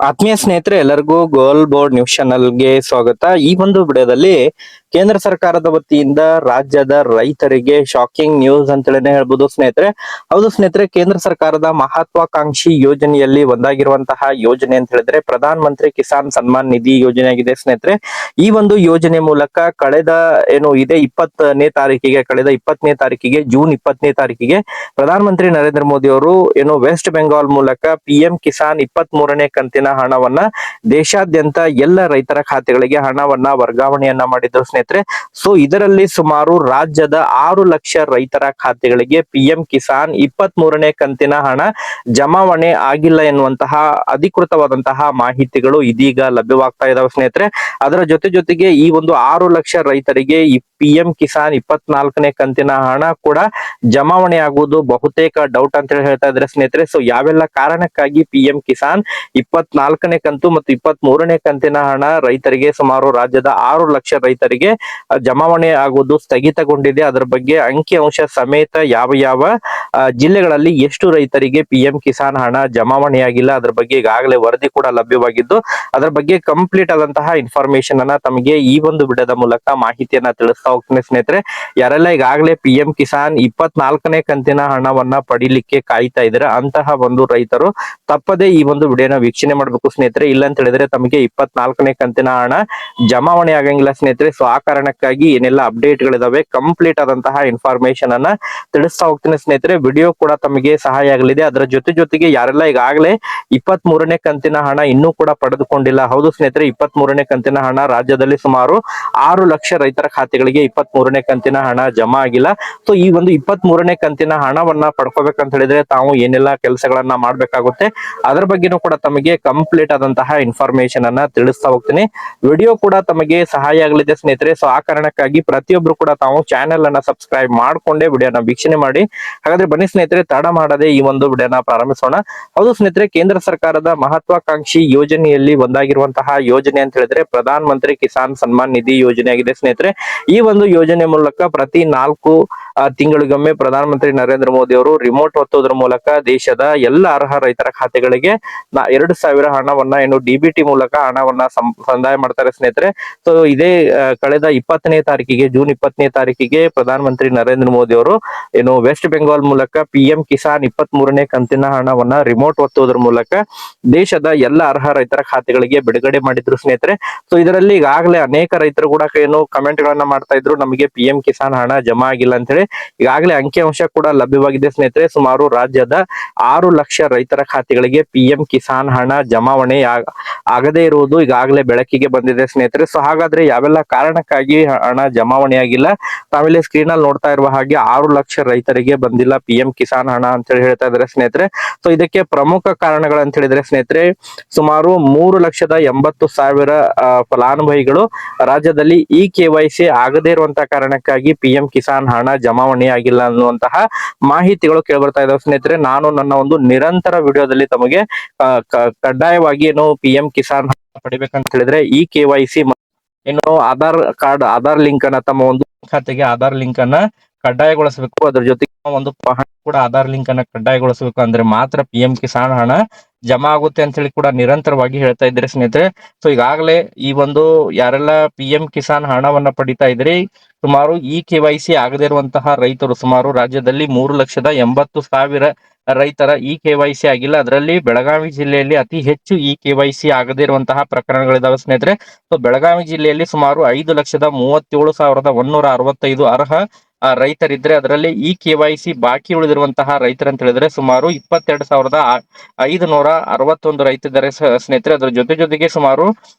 ಆತ್ಮೀಯ ಸ್ನೇಹಿತರೆ ಎಲ್ಲರಿಗೂ ಗೋಲ್ ಬೋರ್ಡ್ ನ್ಯೂಸ್ ಚಾನಲ್ಗೆ ಸ್ವಾಗತ. ಈ ಒಂದು ವಿಡಿಯೋದಲ್ಲಿ ಕೇಂದ್ರ ಸರ್ಕಾರದ ವತಿಯಿಂದ ರಾಜ್ಯದ ರೈತರಿಗೆ ಶಾಕಿಂಗ್ ನ್ಯೂಸ್ ಅಂತೇಳಿ ಹೇಳ್ಬೋದು ಸ್ನೇಹಿತರೆ. ಹೌದು ಸ್ನೇಹಿತರೆ, ಕೇಂದ್ರ ಸರ್ಕಾರದ ಮಹತ್ವಾಕಾಂಕ್ಷಿ ಯೋಜನೆಯಲ್ಲಿ ಒಂದಾಗಿರುವಂತಹ ಯೋಜನೆ ಅಂತ ಹೇಳಿದ್ರೆ ಪ್ರಧಾನ ಮಂತ್ರಿ ಕಿಸಾನ್ ಸನ್ಮಾನ್ ನಿಧಿ ಯೋಜನೆ ಆಗಿದೆ ಸ್ನೇಹಿತರೆ. ಈ ಒಂದು ಯೋಜನೆ ಮೂಲಕ ಇದೇ 20ನೇ ತಾರೀಕಿಗೆ ಜೂನ್ 20ನೇ ತಾರೀಕಿಗೆ ಪ್ರಧಾನ ಮಂತ್ರಿ ನರೇಂದ್ರ ಮೋದಿ ಅವರು ವೆಸ್ಟ್ ಬೆಂಗಾಲ್ ಮೂಲಕ PM ಕಿಸಾನ್ 23ನೇ ಕಂತಿನ ಹಣವನ್ನ ದೇಶಾದ್ಯಂತ ಎಲ್ಲ ರೈತರ ಖಾತೆಗಳಿಗೆ ಹಣವನ್ನ ವರ್ಗಾವಣೆಯನ್ನ ಮಾಡಿದ್ರು ಸ್ನೇಹಿತರೆ. ಸೊ ಇದರಲ್ಲಿ ಸುಮಾರು ರಾಜ್ಯದ 6 ಲಕ್ಷ ರೈತರ ಖಾತೆಗಳಿಗೆ PM ಕಿಸಾನ್ 23ನೇ ಕಂತಿನ ಹಣ ಜಮಾವಣೆ ಆಗಿಲ್ಲ ಎನ್ನುವಂತಹ ಅಧಿಕೃತವಾದಂತಹ ಮಾಹಿತಿಗಳು ಇದೀಗ ಲಭ್ಯವಾಗ್ತಾ ಇದಾವೆ ಸ್ನೇಹಿತರೆ. ಅದರ ಜೊತೆಗೆ ಈ ಒಂದು 6 ಲಕ್ಷ ರೈತರಿಗೆ ಈ PM ಕಿಸಾನ್ 24ನೇ ಕಂತಿನ ಹಣ ಕೂಡ ಜಮಾವಣೆ ಆಗುವುದು ಬಹುತೇಕ ಡೌಟ್ ಅಂತ ಹೇಳ್ತಾ ಇದ್ರೆ ಸ್ನೇಹಿತರೆ. ಸೊ ಯಾವೆಲ್ಲ ಕಾರಣಕ್ಕಾಗಿ PM ಕಿಸಾನ್ 24ನೇ ಕಂತು ಮತ್ತು 23ನೇ ಕಂತಿನ ಹಣ ರೈತರಿಗೆ ಸುಮಾರು ರಾಜ್ಯದ 6 ಲಕ್ಷ ರೈತರಿಗೆ ಜಮಾವಣೆ ಆಗುವುದು ಸ್ಥಗಿತಗೊಂಡಿದೆ, ಅದರ ಬಗ್ಗೆ ಅಂಕಿ ಅಂಶ ಸಮೇತ ಯಾವ ಜಿಲ್ಲೆಗಳಲ್ಲಿ ಎಷ್ಟು ರೈತರಿಗೆ PM ಕಿಸಾನ್ ಹಣ ಜಮಾವಣೆಯಾಗಿಲ್ಲ ಅದರ ಬಗ್ಗೆ ಈಗಾಗಲೇ ವರದಿ ಕೂಡ ಲಭ್ಯವಾಗಿದ್ದು ಅದರ ಬಗ್ಗೆ ಕಂಪ್ಲೀಟ್ ಆದಂತಹ ಇನ್ಫಾರ್ಮೇಶನ್ ಅನ್ನ ತಮಗೆ ಈ ಒಂದು ವಿಡಿಯೋದ ಮೂಲಕ ಮಾಹಿತಿಯನ್ನ ತಿಳಿಸ್ತಾ ಹೋಗ್ತೀನಿ ಸ್ನೇಹಿತರೆ. ಯಾರೆಲ್ಲ ಈಗಾಗಲೇ PM ಕಿಸಾನ್ 24ನೇ ಕಂತಿನ ಹಣವನ್ನ ಪಡಿಲಿಕ್ಕೆ ಕಾಯ್ತಾ ಇದ್ರೆ ಅಂತಹ ಒಂದು ರೈತರು ತಪ್ಪದೇ ಈ ಒಂದು ವಿಡಿಯೋನ ವೀಕ್ಷಣೆ ಮಾಡಬೇಕು ಸ್ನೇಹಿತರೆ. ಇಲ್ಲ ಅಂತ ಹೇಳಿದ್ರೆ ತಮಗೆ 24ನೇ ಕಂತಿನ ಹಣ ಜಮಾವಣೆ ಆಗಂಗಿಲ್ಲ ಸ್ನೇಹಿತರೆ. ಸೊ ಆ ಕಾರಣಕ್ಕಾಗಿ ಏನೆಲ್ಲ ಅಪ್ಡೇಟ್ ಗಳಿದಾವೆ ಕಂಪ್ಲೀಟ್ ಆದಂತಹ ಇನ್ಫಾರ್ಮೇಶನ್ ಅನ್ನ ತಿಳಿಸ್ತಾ ಹೋಗ್ತೀನಿ ಸ್ನೇಹಿತರೆ. ವಿಡಿಯೋ ಕೂಡ ತಮಗೆ ಸಹಾಯ ಆಗಲಿದೆ. ಅದರ ಜೊತೆಗೆ ಯಾರೆಲ್ಲ ಈಗಾಗಲೇ 23ನೇ ಕಂತಿನ ಹಣ ಇನ್ನೂ ಕೂಡ ಪಡೆದುಕೊಂಡಿಲ್ಲ, ಹೌದು ಸ್ನೇಹಿತರೆ, 23ನೇ ಕಂತಿನ ಹಣ ರಾಜ್ಯದಲ್ಲಿ ಸುಮಾರು 6 ಲಕ್ಷ ರೈತರ ಖಾತೆಗಳಿಗೆ 23ನೇ ಕಂತಿನ ಹಣ ಜಮಾ ಆಗಿಲ್ಲ. ಸೊ ಈ ಒಂದು 23ನೇ ಕಂತಿನ ಹಣವನ್ನ ಪಡ್ಕೋಬೇಕಂತ ಹೇಳಿದ್ರೆ ತಾವು ಏನೆಲ್ಲ ಕೆಲಸಗಳನ್ನ ಮಾಡ್ಬೇಕಾಗುತ್ತೆ ಅದರ ಬಗ್ಗೆನೂ ಕೂಡ ತಮಗೆ ಕಂಪ್ಲೀಟ್ ಆದಂತಹ ಇನ್ಫಾರ್ಮೇಶನ್ ಅನ್ನ ತಿಳಿಸ್ತಾ ಹೋಗ್ತೀನಿ. ವಿಡಿಯೋ ಕೂಡ ತಮಗೆ ಸಹಾಯ ಆಗಲಿದೆ ಸ್ನೇಹಿತರೆ. ಸೊ ಆ ಕಾರಣಕ್ಕಾಗಿ ಪ್ರತಿಯೊಬ್ರು ಕೂಡ ತಾವು ಚಾನೆಲ್ ಅನ್ನ ಸಬ್ಸ್ಕ್ರೈಬ್ ಮಾಡ್ಕೊಂಡೇ ವಿಡಿಯೋನ ವೀಕ್ಷಣೆ ಮಾಡಿ. ಹಾಗಾದ್ರೆ ಬನ್ನಿ ಸ್ನೇಹಿತರೆ, ತಡ ಮಾಡದೆ ಈ ಒಂದು ವಿಡಿಯೋನ ಪ್ರಾರಂಭಿಸೋಣ. ಹೌದು ಸ್ನೇಹಿತರೆ, ಕೇಂದ್ರ ಸರ್ಕಾರದ ಮಹತ್ವಾಕಾಂಕ್ಷಿ ಯೋಜನೆಯಲ್ಲಿ ಒಂದಾಗಿರುವಂತಹ ಯೋಜನೆ ಅಂತ ಹೇಳಿದ್ರೆ ಪ್ರಧಾನ ಮಂತ್ರಿ ಕಿಸಾನ್ ಸನ್ಮಾನ್ ನಿಧಿ ಯೋಜನೆ ಆಗಿದೆ ಸ್ನೇಹಿತರೆ. ಈ ಒಂದು ಯೋಜನೆ ಮೂಲಕ ಪ್ರತಿ 4 ತಿಂಗಳಿಗೊಮ್ಮೆ ಪ್ರಧಾನ ಮಂತ್ರಿ ನರೇಂದ್ರ ಮೋದಿ ಅವರು ರಿಮೋಟ್ ಒತ್ತುವುದರ ಮೂಲಕ ದೇಶದ ಎಲ್ಲ ಅರ್ಹ ರೈತರ ಖಾತೆಗಳಿಗೆ 2,000 ಹಣವನ್ನ DBT ಮೂಲಕ ಹಣವನ್ನ ಸಂದಾಯ ಮಾಡ್ತಾರೆ ಸ್ನೇಹಿತರೆ. ಸೊ ಇದೇ ಕಳೆದ 20ನೇ ತಾರೀಕಿಗೆ ಜೂನ್ 20ನೇ ತಾರೀಕಿಗೆ ಪ್ರಧಾನ ಮಂತ್ರಿ ನರೇಂದ್ರ ಮೋದಿ ಅವರು ವೆಸ್ಟ್ ಬೆಂಗಾಲ್ ಮೂಲಕ PM ಕಿಸಾನ್ 23ನೇ ಕಂತಿನ ಹಣವನ್ನ ರಿಮೋಟ್ ಒತ್ತುವುದರ ಮೂಲಕ ದೇಶದ ಎಲ್ಲ ಅರ್ಹ ರೈತರ ಖಾತೆಗಳಿಗೆ ಬಿಡುಗಡೆ ಮಾಡಿದ್ರು ಸ್ನೇಹಿತರೆ. ಸೊ ಇದರಲ್ಲಿ ಈಗಾಗಲೇ ಅನೇಕ ರೈತರು ಕೂಡ ಕಮೆಂಟ್ ಗಳನ್ನ ಮಾಡ್ತಾ ಇದ್ರು, ನಮಗೆ PM ಕಿಸಾನ್ ಹಣ ಜಮಾ ಆಗಿಲ್ಲ ಅಂತ ಹೇಳಿ. ಈಗಾಗಲೇ ಅಂಕಿಅಂಶ ಕೂಡ ಲಭ್ಯವಾಗಿದೆ ಸ್ನೇಹಿತರೆ. ಸುಮಾರು ರಾಜ್ಯದ 6 ಲಕ್ಷ ರೈತರ ಖಾತೆಗಳಿಗೆ PM ಕಿಸಾನ್ ಹಣ ಜಮಾವಣೆ ಆಗದೇ ಇರುವುದು ಈಗಾಗಲೇ ಬೆಳಕಿಗೆ ಬಂದಿದೆ ಸ್ನೇಹಿತರೆ. ಸೊ ಹಾಗಾದ್ರೆ ಯಾವೆಲ್ಲ ಕಾರಣಕ್ಕಾಗಿ ಹಣ ಜಮಾವಣೆ ಆಗಿಲ್ಲ, ತಾವಿಲ್ಲಿ ಸ್ಕ್ರೀನ್ ಅಲ್ಲಿ ನೋಡ್ತಾ ಇರುವ ಹಾಗೆ 6 ಲಕ್ಷ ರೈತರಿಗೆ ಬಂದಿಲ್ಲ PM ಕಿಸಾನ್ ಹಣ ಅಂತ ಹೇಳಿ ಹೇಳ್ತಾ ಇದ್ದಾರೆ ಸ್ನೇಹಿತರೆ. ಸೊ ಇದಕ್ಕೆ ಪ್ರಮುಖ ಕಾರಣಗಳು ಅಂತ ಹೇಳಿದ್ರೆ ಸ್ನೇಹಿತರೆ, ಸುಮಾರು 3,80,000 ಫಲಾನುಭವಿಗಳು ರಾಜ್ಯದಲ್ಲಿ KYC ಆಗದೇ ಇರುವಂತಹ ಕಾರಣಕ್ಕಾಗಿ PM ಕಿಸಾನ್ ಹಣ ಜಮಾವಣೆ ಆಗಿಲ್ಲ ಅನ್ನುವಂತಹ ಮಾಹಿತಿಗಳು ಕೇಳ್ಬರ್ತಾ ಇದಾವೆ ಸ್ನೇಹಿತರೆ. ನಾನು ನನ್ನ ಒಂದು ನಿರಂತರ ವಿಡಿಯೋದಲ್ಲಿ ತಮಗೆ ಕಡ್ಡಾಯವಾಗಿ PM ಕಿಸಾನ್ ಹಣ ಪಡಿಬೇಕಂತ ಹೇಳಿದ್ರೆ KYC ಆಧಾರ್ ಲಿಂಕ್ ಅನ್ನ ತಮ್ಮ ಒಂದು ಖಾತೆಗೆ ಆಧಾರ್ ಲಿಂಕ್ ಅನ್ನ ಕಡ್ಡಾಯಗೊಳಿಸಬೇಕು. ಅದ್ರ ಜೊತೆಗೆ ಒಂದು ಕೂಡ ಆಧಾರ್ ಲಿಂಕ್ ಅನ್ನ ಕಡ್ಡಾಯಗೊಳಿಸಬೇಕು, ಅಂದ್ರೆ ಮಾತ್ರ PM ಕಿಸಾನ್ ಹಣ ಜಮಾ ಆಗುತ್ತೆ ಅಂತ ಹೇಳಿ ಕೂಡ ನಿರಂತರವಾಗಿ ಹೇಳ್ತಾ ಇದ್ರೆ ಸ್ನೇಹಿತರೆ. ಸೊ ಈಗಾಗಲೇ ಈ ಒಂದು ಯಾರೆಲ್ಲ PM ಕಿಸಾನ್ ಹಣವನ್ನ ಪಡಿತಾ ಇದ್ರಿ, ಸುಮಾರು KYC ಆಗದೇ ಇರುವಂತಹ ರೈತರು ಸುಮಾರು ರಾಜ್ಯದಲ್ಲಿ 3,80,000 ರೈತರ KYC ಆಗಿಲ್ಲ. ಅದರಲ್ಲಿ ಬೆಳಗಾವಿ ಜಿಲ್ಲೆಯಲ್ಲಿ ಅತಿ ಹೆಚ್ಚು KYC ಆಗದೇ ಇರುವಂತಹ ಪ್ರಕರಣಗಳಿದಾವೆ ಸ್ನೇಹಿತರೆ. ಸೊ ಬೆಳಗಾವಿ ಜಿಲ್ಲೆಯಲ್ಲಿ ಸುಮಾರು 5,37,165 ಅರ್ಹ ರೈತರಿದ್ರೆ ಅದರಲ್ಲಿ KYC ಬಾಕಿ ಉಳಿದಿರುವಂತಹ ರೈತರು ಅಂತ ಹೇಳಿದ್ರೆ ಸುಮಾರು 22,561 ರೈತರಿದ್ದಾರೆ ಸ್ನೇಹಿತರೆ. ಅದರ ಜೊತೆಗೆ ಸುಮಾರು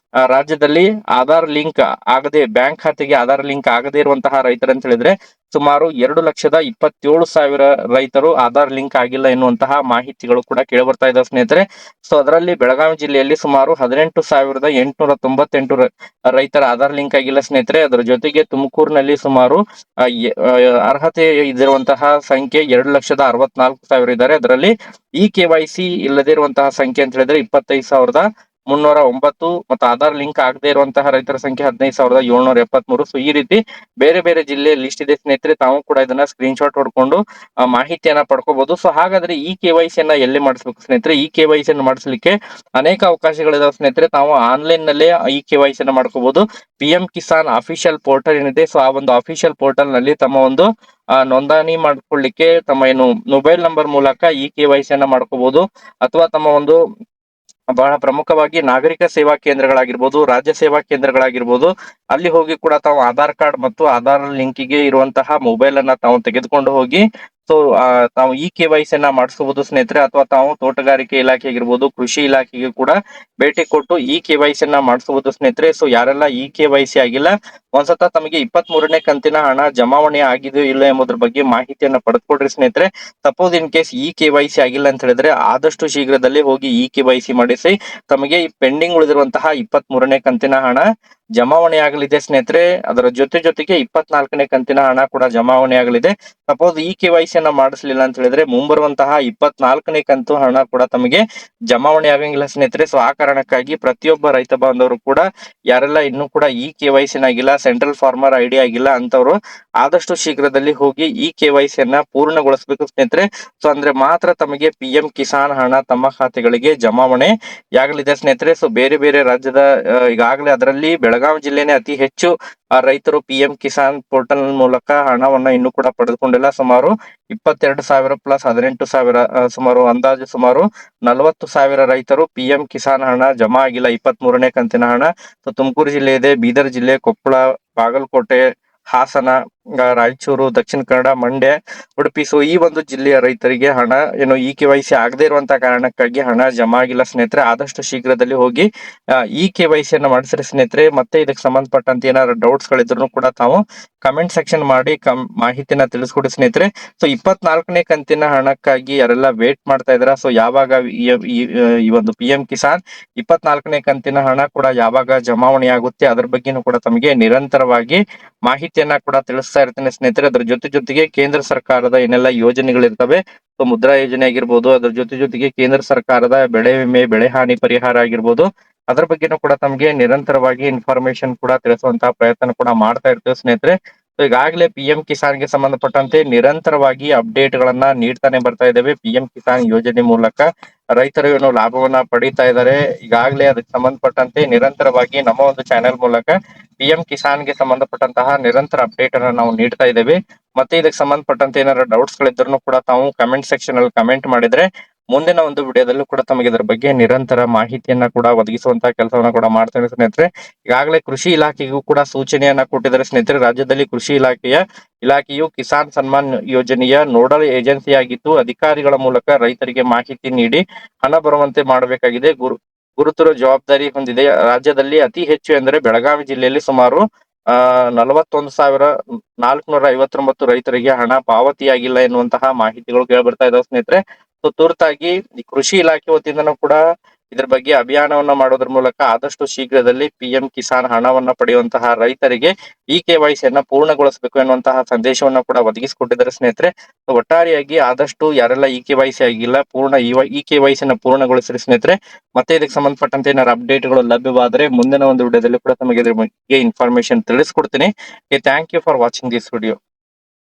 ರಾಜ್ಯದಲ್ಲಿ ಆಧಾರ್ ಲಿಂಕ್ ಆಗದೆ, ಬ್ಯಾಂಕ್ ಖಾತೆಗೆ ಆಧಾರ್ ಲಿಂಕ್ ಆಗದೇ ಇರುವಂತಹ ರೈತರು ಅಂತ ಹೇಳಿದ್ರೆ ಸುಮಾರು 2,27,000 ರೈತರು ಆಧಾರ್ ಲಿಂಕ್ ಆಗಿಲ್ಲ ಎನ್ನುವಂತಹ ಮಾಹಿತಿಗಳು ಕೂಡ ಕೇಳಿಬರ್ತಾ ಇದಾವೆ ಸ್ನೇಹಿತರೆ. ಸೊ ಅದರಲ್ಲಿ ಬೆಳಗಾವಿ ಜಿಲ್ಲೆಯಲ್ಲಿ ಸುಮಾರು 18,898 ರೈತರ ಆಧಾರ್ ಲಿಂಕ್ ಆಗಿಲ್ಲ ಸ್ನೇಹಿತರೆ. ಅದರ ಜೊತೆಗೆ ತುಮಕೂರಿನಲ್ಲಿ ಸುಮಾರು ಅರ್ಹತೆ ಇದಿರುವಂತಹ ಸಂಖ್ಯೆ 2,64,000 ಇದ್ದಾರೆ. ಅದರಲ್ಲಿ KYC ಇಲ್ಲದೇ ಇರುವಂತಹ ಸಂಖ್ಯೆ ಅಂತ ಹೇಳಿದ್ರೆ 309 ಮತ್ತು ಆಧಾರ್ ಲಿಂಕ್ ಆಗದೆ ಇರುವಂತಹ ರೈತರ ಸಂಖ್ಯೆ 15,773. ಸೊ ಈ ರೀತಿ ಬೇರೆ ಬೇರೆ ಜಿಲ್ಲೆ ಲಿಸ್ಟ್ ಇದೆ ಸ್ನೇಹಿತರೆ. ತಾವು ಕೂಡ ಇದನ್ನ ಸ್ಕ್ರೀನ್ ಶಾಟ್ ಹೊಡ್ಕೊಂಡು ಮಾಹಿತಿಯನ್ನ ಪಡ್ಕೋಬಹುದು. ಸೊ ಹಾಗಾದ್ರೆ ಈ KYC ಯನ್ನ ಎಲ್ಲಿ ಮಾಡಿಸ್ಬೇಕು ಸ್ನೇಹಿತರೆ? ಈ KYC ಅನ್ನು ಮಾಡಿಸ್ಲಿಕ್ಕೆ ಅನೇಕ ಅವಕಾಶಗಳಿದಾವೆ ಸ್ನೇಹಿತರೆ. ತಾವು ಆನ್ಲೈನ್ ನಲ್ಲೇ ಈ KYC ಅನ್ನ ಮಾಡ್ಕೋಬಹುದು. PM ಕಿಸಾನ್ ಅಫಿಷಿಯಲ್ ಪೋರ್ಟಲ್ ಏನಿದೆ, ಸೊ ಆ ಒಂದು ಅಫಿಷಿಯಲ್ ಪೋರ್ಟಲ್ ನಲ್ಲಿ ತಮ್ಮ ಒಂದು ನೋಂದಣಿ ಮಾಡ್ಕೊಳ್ಳಿಕ್ಕೆ ತಮ್ಮ ಏನು ಮೊಬೈಲ್ ನಂಬರ್ ಮೂಲಕ ಈ KYC ಅನ್ನ ಮಾಡ್ಕೋಬಹುದು. ಅಥವಾ ತಮ್ಮ ಒಂದು ಬಹಳ ಪ್ರಮುಖವಾಗಿ ನಾಗರಿಕ ಸೇವಾ ಕೇಂದ್ರಗಳಾಗಿರ್ಬೋದು, ರಾಜ್ಯ ಸೇವಾ ಕೇಂದ್ರಗಳಾಗಿರ್ಬೋದು, ಅಲ್ಲಿ ಹೋಗಿ ಕೂಡ ತಾವು ಆಧಾರ್ ಕಾರ್ಡ್ ಮತ್ತು ಆಧಾರ್ ಲಿಂಕಿಗೆ ಇರುವಂತಹ ಮೊಬೈಲ್ ಅನ್ನ ತಾವು ತೆಗೆದುಕೊಂಡು ಹೋಗಿ ಸೊ ತಾವು ಈ KYC ಅನ್ನ ಮಾಡಿಸಬಹುದು ಸ್ನೇಹಿತರೆ. ಅಥವಾ ತಾವು ತೋಟಗಾರಿಕೆ ಇಲಾಖೆ ಆಗಿರ್ಬೋದು, ಕೃಷಿ ಇಲಾಖೆಗೆ ಕೂಡ ಭೇಟಿ ಕೊಟ್ಟು ಈ KYC ಅನ್ನ ಮಾಡಿಸಬಹುದು ಸ್ನೇಹಿತರೆ. ಸೊ ಯಾರೆಲ್ಲ ಈ KYC ಆಗಿಲ್ಲ, ಒಂದ್ಸತ ತಮಗೆ 23ನೇ ಕಂತಿನ ಹಣ ಜಮಾವಣೆ ಆಗಿದೆಯೋ ಇಲ್ಲ ಎಂಬುದ್ರ ಬಗ್ಗೆ ಮಾಹಿತಿಯನ್ನ ಪಡೆದುಕೊಡ್ರಿ ಸ್ನೇಹಿತರೆ. ಸಪೋಸ್ ಇನ್ ಕೇಸ್ ಈ KYC ಆಗಿಲ್ಲ ಅಂತ ಹೇಳಿದ್ರೆ ಆದಷ್ಟು ಶೀಘ್ರದಲ್ಲಿ ಹೋಗಿ ಈ KYC ಮಾಡಿಸಿ ತಮಗೆ ಪೆಂಡಿಂಗ್ ಉಳಿದಿರುವಂತಹ 23ನೇ ಕಂತಿನ ಹಣ ಜಮಾವಣೆ ಆಗಲಿದೆ ಸ್ನೇಹಿತರೆ. ಅದರ ಜೊತೆಗೆ 24ನೇ ಕಂತಿನ ಹಣ ಕೂಡ ಜಮಾವಣೆ ಆಗಲಿದೆ. ಸಪೋಸ್ ಈ KYC ಅನ್ನ ಮಾಡಿಸ್ಲಿಲ್ಲ ಅಂತ ಹೇಳಿದ್ರೆ ಮುಂಬರುವಂತಹ 24ನೇ ಕಂತು ಹಣ ಕೂಡ ತಮಗೆ ಜಮಾವಣೆ ಆಗಂಗಿಲ್ಲ ಸ್ನೇಹಿತರೆ. ಸೊ ಆ ಕಾರಣಕ್ಕಾಗಿ ಪ್ರತಿಯೊಬ್ಬ ರೈತ ಬಾಂಧವರು ಕೂಡ ಯಾರೆಲ್ಲ ಇನ್ನೂ ಕೂಡ ಈ KYC ಆಗಿಲ್ಲ, ಸೆಂಟ್ರಲ್ ಫಾರ್ಮರ್ ID ಆಗಿಲ್ಲ ಅಂತವರು ಆದಷ್ಟು ಶೀಘ್ರದಲ್ಲಿ ಹೋಗಿ ಈ KYC ಅನ್ನ ಪೂರ್ಣಗೊಳಿಸಬೇಕು ಸ್ನೇಹಿತರೆ. ಸೊ ಅಂದ್ರೆ ಮಾತ್ರ ತಮಗೆ PM ಕಿಸಾನ್ ಹಣ ತಮ್ಮ ಖಾತೆಗಳಿಗೆ ಜಮಾವಣೆ ಆಗಲಿದೆ ಸ್ನೇಹಿತರೆ. ಸೊ ಬೇರೆ ಬೇರೆ ರಾಜ್ಯದ ಈಗಾಗಲೇ ಅದರಲ್ಲಿ ಬೆಳಗಾವಿ ಜಿಲ್ಲೆನೇ ಅತಿ ಹೆಚ್ಚು ರೈತರು PM ಕಿಸಾನ್ ಪೋರ್ಟಲ್ ಮೂಲಕ ಹಣವನ್ನ ಇನ್ನೂ ಕೂಡ ಪಡೆದುಕೊಂಡಿಲ್ಲ. ಸುಮಾರು 22,000 ಪ್ಲಸ್ 18,000 ಸುಮಾರು 40,000 ರೈತರು PM ಕಿಸಾನ್ ಹಣ ಜಮಾ ಆಗಿಲ್ಲ, 23ನೇ ಕಂತಿನ ಹಣ. ಸೊ ತುಮಕೂರು ಜಿಲ್ಲೆ ಇದೆ, ಬೀದರ್ ಜಿಲ್ಲೆ, ಕೊಪ್ಪಳ, ಬಾಗಲಕೋಟೆ, ಹಾಸನ, ರಾಯಚೂರು, ದಕ್ಷಿಣ ಕನ್ನಡ, ಮಂಡ್ಯ, ಉಡುಪಿ. ಸೊ ಈ ಒಂದು ಜಿಲ್ಲೆಯ ರೈತರಿಗೆ ಹಣ ಏನು ಈ KYC ಆಗದೆ ಇರುವಂತಹ ಕಾರಣಕ್ಕಾಗಿ ಹಣ ಜಮಾ ಆಗಿಲ್ಲ ಸ್ನೇಹಿತರೆ. ಆದಷ್ಟು ಶೀಘ್ರದಲ್ಲಿ ಹೋಗಿ ಈ KYC ಅನ್ನ ಮಾಡಿಸ್ರಿ ಸ್ನೇಹಿತರೆ. ಮತ್ತೆ ಇದಕ್ಕೆ ಸಂಬಂಧಪಟ್ಟಂತೆ ಏನಾದ್ರು ಡೌಟ್ಸ್ ಗಳಿದ್ರು ಕೂಡ ತಾವು ಕಮೆಂಟ್ ಸೆಕ್ಷನ್ ಮಾಡಿ ಮಾಹಿತಿನ ತಿಳಿಸ್ಕೊಡಿ ಸ್ನೇಹಿತರೆ. ಸೊ 24ನೇ ಕಂತಿನ ಹಣಕ್ಕಾಗಿ ಯಾರೆಲ್ಲ ವೇಟ್ ಮಾಡ್ತಾ ಇದಾರ, ಸೊ ಯಾವಾಗ ಈ ಒಂದು PM ಕಿಸಾನ್ 24ನೇ ಕಂತಿನ ಹಣ ಕೂಡ ಯಾವಾಗ ಜಮಾವಣೆ ಆಗುತ್ತೆ ಅದ್ರ ಬಗ್ಗೆನೂ ಕೂಡ ತಮಗೆ ನಿರಂತರವಾಗಿ ಮಾಹಿತಿಯನ್ನ ಕೂಡ ತಿಳಿಸ್ತಾ ಇರ್ತೇನೆ ಸ್ನೇಹಿತರೆ. ಅದ್ರ ಜೊತೆಗೆ ಕೇಂದ್ರ ಸರ್ಕಾರದ ಏನೆಲ್ಲ ಯೋಜನೆಗಳಿರ್ತವೆ, ಸೊ ಮುದ್ರಾ ಯೋಜನೆ ಆಗಿರ್ಬೋದು, ಅದ್ರ ಜೊತೆಗೆ ಕೇಂದ್ರ ಸರ್ಕಾರದ ಬೆಳೆ ವಿಮೆ, ಬೆಳೆ ಹಾನಿ ಪರಿಹಾರ ಆಗಿರ್ಬೋದು, ಅದ್ರ ಬಗ್ಗೆನೂ ಕೂಡ ತಮಗೆ ನಿರಂತರವಾಗಿ ಇನ್ಫಾರ್ಮೇಶನ್ ಕೂಡ ತಿಳಿಸುವಂತಹ ಪ್ರಯತ್ನ ಕೂಡ ಮಾಡ್ತಾ ಇರ್ತೇವೆ ಸ್ನೇಹಿತರೆ. ಸೊ ಈಗಾಗಲೇ PM ಕಿಸಾನ್ಗೆ ಸಂಬಂಧಪಟ್ಟಂತೆ ನಿರಂತರವಾಗಿ ಅಪ್ಡೇಟ್ ಗಳನ್ನ ನೀಡ್ತಾನೆ ಬರ್ತಾ ಇದ್ದೇವೆ. PM ಕಿಸಾನ್ ಯೋಜನೆ ಮೂಲಕ ರೈತರು ಏನು ಲಾಭವನ್ನ ಪಡೀತಾ ಇದ್ದಾರೆ. ಈಗಾಗಲೇ ಅದಕ್ಕೆ ಸಂಬಂಧಪಟ್ಟಂತೆ ನಿರಂತರವಾಗಿ ನಮ್ಮ ಒಂದು ಚಾನೆಲ್ ಮೂಲಕ PM ಕಿಸಾನ್ಗೆ ಸಂಬಂಧಪಟ್ಟಂತಹ ನಿರಂತರ ಅಪ್ಡೇಟ್ ಅನ್ನ ನಾವು ನೀಡ್ತಾ ಇದ್ದೇವೆ. ಮತ್ತೆ ಇದಕ್ಕೆ ಸಂಬಂಧಪಟ್ಟಂತೆ ಏನಾದ್ರು ಡೌಟ್ಸ್ ಗಳಿದ್ರು ಕೂಡ ತಾವು ಕಮೆಂಟ್ ಸೆಕ್ಷನ್ ಅಲ್ಲಿ ಕಮೆಂಟ್ ಮಾಡಿದ್ರೆ ಮುಂದಿನ ಒಂದು ವಿಡಿಯೋದಲ್ಲೂ ಕೂಡ ತಮಗೆ ಇದರ ಬಗ್ಗೆ ನಿರಂತರ ಮಾಹಿತಿಯನ್ನ ಕೂಡ ಒದಗಿಸುವಂತಹ ಕೆಲಸವನ್ನ ಕೂಡ ಮಾಡ್ತೇನೆ ಸ್ನೇಹಿತರೆ. ಈಗಾಗಲೇ ಕೃಷಿ ಇಲಾಖೆಗೂ ಕೂಡ ಸೂಚನೆಯನ್ನ ಕೊಟ್ಟಿದ್ದಾರೆ ಸ್ನೇಹಿತರೆ. ರಾಜ್ಯದಲ್ಲಿ ಕೃಷಿ ಇಲಾಖೆಯು ಕಿಸಾನ್ ಸನ್ಮಾನ್ ಯೋಜನೆಯ ನೋಡಲ್ ಏಜೆನ್ಸಿ ಆಗಿದ್ದು ಅಧಿಕಾರಿಗಳ ಮೂಲಕ ರೈತರಿಗೆ ಮಾಹಿತಿ ನೀಡಿ ಹಣ ಬರುವಂತೆ ಮಾಡಬೇಕಾಗಿದೆ. ಗುರುತರ ಜವಾಬ್ದಾರಿ ಹೊಂದಿದೆ. ರಾಜ್ಯದಲ್ಲಿ ಅತಿ ಹೆಚ್ಚು ಎಂದರೆ ಬೆಳಗಾವಿ ಜಿಲ್ಲೆಯಲ್ಲಿ ಸುಮಾರು 41,459 ರೈತರಿಗೆ ಹಣ ಪಾವತಿಯಾಗಿಲ್ಲ ಎನ್ನುವಂತಹ ಮಾಹಿತಿಗಳು ಕೇಳಿಬರ್ತಾ ಇದಾವೆ ಸ್ನೇಹಿತರೆ. ಸೊ ತುರ್ತಾಗಿ ಕೃಷಿ ಇಲಾಖೆ ವತಿಯಿಂದನೂ ಕೂಡ ಇದ್ರ ಬಗ್ಗೆ ಅಭಿಯಾನವನ್ನ ಮಾಡೋದ್ರ ಮೂಲಕ ಆದಷ್ಟು ಶೀಘ್ರದಲ್ಲಿ PM ಕಿಸಾನ್ ಹಣವನ್ನ ಪಡೆಯುವಂತಹ ರೈತರಿಗೆ ಈ KYC ಅನ್ನ ಪೂರ್ಣಗೊಳಿಸಬೇಕು ಎನ್ನುವಂತಹ ಸಂದೇಶವನ್ನ ಕೂಡ ಒದಗಿಸಿಕೊಟ್ಟಿದ್ದಾರೆ ಸ್ನೇಹಿತರೆ. ಒಟ್ಟಾರೆಯಾಗಿ ಆದಷ್ಟು ಯಾರೆಲ್ಲ ಈ KYC ಆಗಿಲ್ಲ ಈ KYC ಅನ್ನ ಪೂರ್ಣಗೊಳಿಸಿರಿ ಸ್ನೇಹಿತರೆ. ಮತ್ತೆ ಇದಕ್ಕೆ ಸಂಬಂಧಪಟ್ಟಂತೆ ಏನಾದ್ರು ಅಪ್ಡೇಟ್ಗಳು ಲಭ್ಯವಾದರೆ ಮುಂದಿನ ಒಂದು ವಿಡಿಯೋದಲ್ಲಿ ಕೂಡ ತಮಗೆ ಇದ್ರ ಬಗ್ಗೆ ಇನ್ಫಾರ್ಮೇಶನ್ ತಿಳಿಸ್ಕೊಡ್ತೀನಿ. Thank you for watching this video.